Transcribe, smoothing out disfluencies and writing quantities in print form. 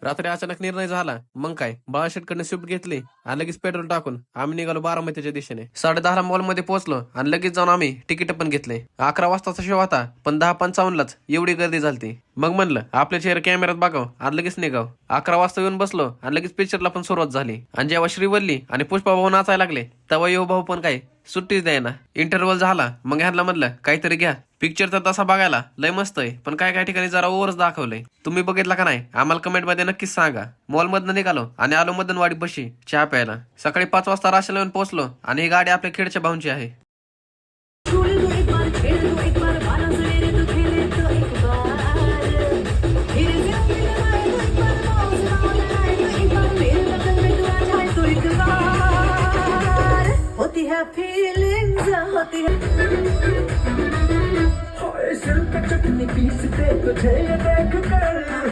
रात्री अचानक निर्णय झाला. मग काय, बाळाशेटकडनं स्विफ्ट घेतली आणि लगेच पेट्रोल टाकून आम्ही निघालो बारामतीच्या दिशेने. 10:30 मॉलमध्ये पोहोचलो आणि लगेच जाऊन आम्ही तिकीट पण घेतले. 11 वाजताचा शो होता, पण 10:55लाच एवढी गर्दी झालती. मग म्हणलं आपले चेहरे कॅमेऱ्यात बघाव आणि लगेच निघाव. 11 वाजता येऊन बसलो आणि लगेच पिक्चरला पण सुरुवात झाली. आणि जेव्हा श्रीवल्ली आणि पुष्पा भाऊ नाचायला लागले तेव्हा येऊ भाऊ पण काय सुट्टीच द्यायना. इंटरव्हल झाला, मग ह्यांना म्हणलं काहीतरी घ्या. पिक्चर तर तसा बघायला लय मस्त आहे, पण काय काय ठिकाणी जरा ओव्हरच दाखवलंय. तुम्ही बघितला का नाही आम्हाला कमेंट मध्ये नक्कीच सांगा. मॉलमधनं निघालो आणि आलो मदनवाडी बशी चहा प्यायला. सकाळी 5 वाजता राशीला येऊन पोहोचलो आणि ही गाडी आपल्या खेडच्या भाऊंची आहे. चटनी पीसते तुझे देख कर